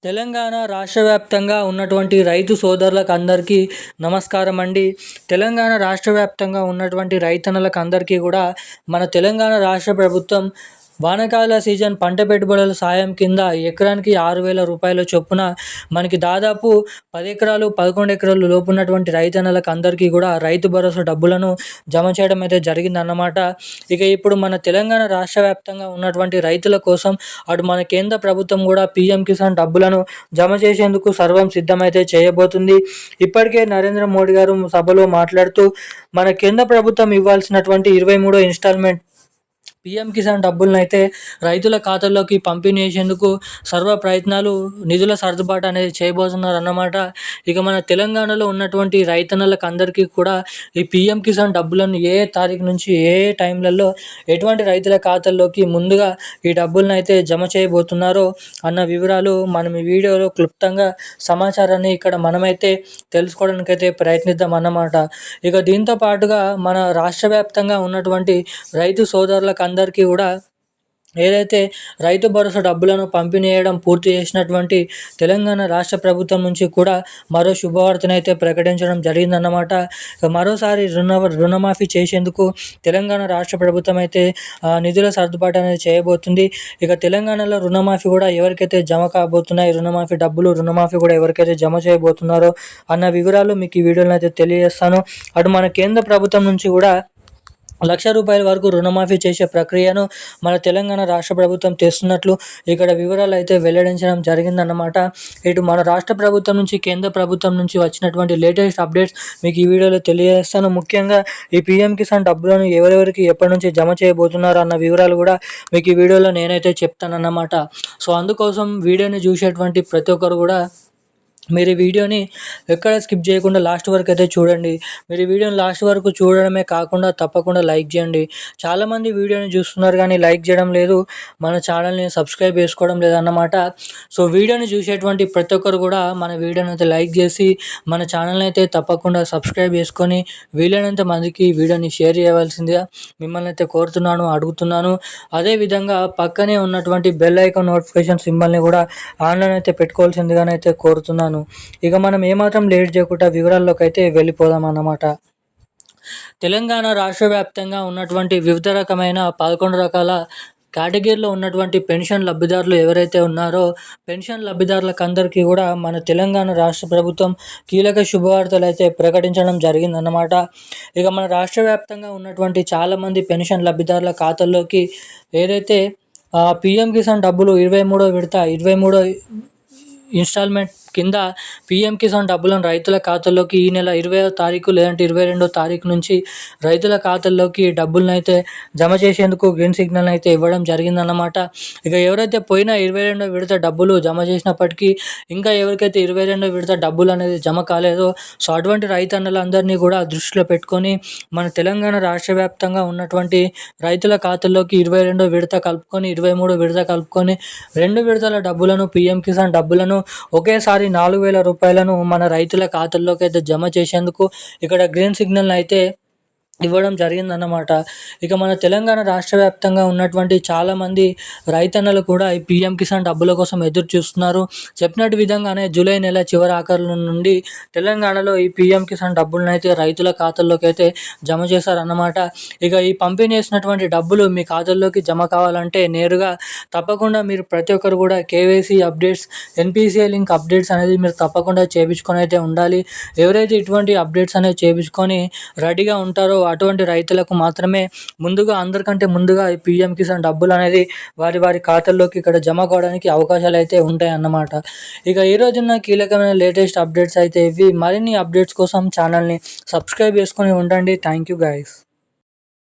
తెలంగాణ రాష్ట్ర వ్యాప్తంగా ఉన్నటువంటి రైతు సోదరులకు అందరికీ నమస్కారం అండి. తెలంగాణ రాష్ట్ర వ్యాప్తంగా ఉన్నటువంటి రైతన్నలకు అందరికీ కూడా మన తెలంగాణ రాష్ట్ర ప్రభుత్వం వానాకాల సీజన్ పంట పెట్టుబడుల సాయం కింద ఎకరానికి 6,000 రూపాయల చొప్పున మనకి దాదాపు 10 ఎకరాలు 11 ఎకరాలు లోపు ఉన్నటువంటి రైతన్నలకు అందరికీ కూడా రైతు భరోసా డబ్బులను జమ చేయడం అయితే జరిగిందన్నమాట. ఇక ఇప్పుడు మన తెలంగాణ రాష్ట్ర వ్యాప్తంగా ఉన్నటువంటి రైతుల కోసం అటు మన కేంద్ర ప్రభుత్వం కూడా పీఎం కిసాన్ డబ్బులను జమ చేసేందుకు సర్వం సిద్ధమైతే చేయబోతుంది. ఇప్పటికే నరేంద్ర మోడీ గారు సభలో మాట్లాడుతూ మన కేంద్ర ప్రభుత్వం ఇవ్వాల్సినటువంటి 23వ ఇన్స్టాల్మెంట్ పీఎం కిసాన్ డబ్బులను అయితే రైతుల ఖాతాల్లోకి పంపిణీ చేసేందుకు సర్వ ప్రయత్నాలు నిధుల సర్దుబాటు అనేది చేయబోతున్నారు అన్నమాట. ఇక మన తెలంగాణలో ఉన్నటువంటి రైతన్నలకు అందరికీ కూడా ఈ పీఎం కిసాన్ డబ్బులను ఏ తారీఖు నుంచి ఏ టైంలలో ఎటువంటి రైతుల ఖాతాల్లోకి ముందుగా ఈ డబ్బులను అయితే జమ చేయబోతున్నారో అన్న వివరాలు మనం ఈ వీడియోలో క్లుప్తంగా సమాచారాన్ని ఇక్కడ మనమైతే తెలుసుకోవడానికైతే ప్రయత్నిద్దాం అన్నమాట. ఇక దీంతో పాటుగా మన రాష్ట్ర వ్యాప్తంగా ఉన్నటువంటి రైతు సోదరులకు అందరికీ కూడా ఏదైతే రైతు భరోసా డబ్బులను పంపిణీ చేయడం పూర్తి చేసినటువంటి తెలంగాణ రాష్ట్ర ప్రభుత్వం నుంచి కూడా మరో శుభవార్తనైతే ప్రకటించడం జరిగిందన్నమాట. మరోసారి రుణమాఫీ చేసేందుకు తెలంగాణ రాష్ట్ర ప్రభుత్వం అయితే నిధుల సర్దుబాటు అనేది చేయబోతుంది. ఇక తెలంగాణలో రుణమాఫీ కూడా ఎవరికైతే జమ కాబోతున్నాయి, రుణమాఫీ కూడా ఎవరికైతే జమ చేయబోతున్నారో అన్న వివరాలు మీకు ఈ వీడియోలో అయితే తెలియజేస్తాను. అటు మన కేంద్ర ప్రభుత్వం నుంచి కూడా ₹1,00,000 వరకు రుణమాఫీ చేసే ప్రక్రియను మన తెలంగాణ రాష్ట్ర ప్రభుత్వం చేస్తున్నట్లు ఇక్కడ వివరాలు అయితే వెల్లడించడం జరిగిందన్నమాట. ఇటు మన రాష్ట్ర ప్రభుత్వం నుంచి కేంద్ర ప్రభుత్వం నుంచి వచ్చినటువంటి లేటెస్ట్ అప్డేట్స్ మీకు ఈ వీడియోలో తెలియజేస్తాను. ముఖ్యంగా ఈ పీఎం కిసాన్ డబ్బులను ఎవరెవరికి ఎప్పటి నుంచి జమ చేయబోతున్నారు అన్న వివరాలు కూడా మీకు ఈ వీడియోలో నేనైతే చెప్తానన్నమాట. సో అందుకోసం వీడియోని చూసేటువంటి ప్రతి ఒక్కరు కూడా మీరు ఈ వీడియోని ఎక్కడ స్కిప్ చేయకుండా లాస్ట్ వరకు అయితే చూడండి. మీరు ఈ వీడియోని లాస్ట్ వరకు చూడడమే కాకుండా తప్పకుండా లైక్ చేయండి. చాలామంది వీడియోని చూస్తున్నారు కానీ లైక్ చేయడం లేదు, మన ఛానల్ని సబ్స్క్రైబ్ చేసుకోవడం లేదన్నమాట. సో వీడియోని చూసేటువంటి ప్రతి ఒక్కరు కూడా మన వీడియోని అయితే లైక్ చేసి మన ఛానల్ని అయితే తప్పకుండా సబ్స్క్రైబ్ చేసుకొని వీలైనంత మందికి వీడియోని షేర్ చేయవలసిందిగా మిమ్మల్ని అయితే కోరుతున్నాను, అడుగుతున్నాను. అదేవిధంగా పక్కనే ఉన్నటువంటి బెల్ ఐకాన్ నోటిఫికేషన్ సింబల్ని కూడా ఆన్లైన్ అయితే పెట్టుకోవాల్సిందిగానైతే కోరుతున్నాను. ఇక మనం ఏమాత్రం లేట్ చేయకుండా వివరాల్లోకి అయితే వెళ్ళిపోదాం అన్నమాట. తెలంగాణ రాష్ట్ర వ్యాప్తంగా ఉన్నటువంటి వివిధ రకమైన 11 రకాల కేటగిరీలో ఉన్నటువంటి పెన్షన్ లబ్ధిదారులు ఎవరైతే ఉన్నారో పెన్షన్ లబ్ధిదారులకు అందరికీ కూడా మన తెలంగాణ రాష్ట్ర ప్రభుత్వం కీలక శుభవార్తలు అయితే ప్రకటించడం జరిగిందన్నమాట. ఇక మన రాష్ట్ర వ్యాప్తంగా ఉన్నటువంటి చాలామంది పెన్షన్ లబ్ధిదారుల ఖాతాల్లోకి ఏదైతే పీఎం కిసాన్ డబ్బులు 23వ ఇన్స్టాల్మెంట్ కింద పీఎం కిసాన్ డబ్బులను రైతుల ఖాతాల్లోకి ఈ నెల 20వ తారీఖు లేదంటే 22వ తారీఖు నుంచి రైతుల ఖాతాల్లోకి డబ్బులను అయితే జమ చేసేందుకు గ్రీన్ సిగ్నల్ అయితే ఇవ్వడం జరిగిందన్నమాట. ఇక ఎవరైతే పోయిన 22వ విడత డబ్బులు జమ చేసినప్పటికీ ఇంకా ఎవరికైతే 22వ విడత డబ్బులు అనేది జమ కాలేదో సో అటువంటి రైతన్నలందరినీ కూడా దృష్టిలో పెట్టుకొని మన తెలంగాణ రాష్ట్ర వ్యాప్తంగా ఉన్నటువంటి రైతుల ఖాతాల్లోకి 22వ విడత కలుపుకొని 23వ విడత కలుపుకొని 2 విడతల డబ్బులను పీఎం కిసాన్ డబ్బులను ఒకేసారి 4,000 రూపాయలను మన రైతుల ఖాతాల్లోకి అయితే జమ చేసేందుకు ఇక్కడ గ్రీన్ సిగ్నల్ అయితే ఇవ్వడం జరిగిందన్నమాట. ఇక మన తెలంగాణ రాష్ట్ర వ్యాప్తంగా ఉన్నటువంటి చాలామంది రైతన్నలు కూడా ఈ పీఎం కిసాన్ డబ్బుల కోసం ఎదురు చూస్తున్నారు. చెప్పినట్టు విధంగానే జూలై నెల చివరి ఆఖరుల నుండి తెలంగాణలో ఈ పీఎం కిసాన్ డబ్బులను అయితే రైతుల ఖాతాల్లోకి అయితే జమ చేశారన్నమాట. ఇక ఈ పంపిణీ చేసినటువంటి డబ్బులు మీ ఖాతాల్లోకి జమ కావాలంటే నేరుగా తప్పకుండా మీరు ప్రతి ఒక్కరు కూడా KYC updates, NPCI link updates అనేది మీరు తప్పకుండా చేయించుకొని అయితే ఉండాలి. ఎవరైతే ఇటువంటి అప్డేట్స్ అనేవి చేయించుకొని రెడీగా ఉంటారో అటువంటి రైతులకు మాత్రమే అందరికంటే ముందుగా ఈ పీఎం కిసాన్ డబ్బులు అనేది వారి ఖాతాల్లోకి ఇక్కడ జమ కావడానికి అవకాశాలు అయితే ఉంటాయి అన్నమాట. ఇక ఈ రోజున కీలకమైన లేటెస్ట్ అప్డేట్స్ అయితే ఇవి. మరిన్ని అప్డేట్స్ కోసం ఛానల్ని సబ్స్క్రైబ్ చేసుకొని ఉండండి. Thank you guys.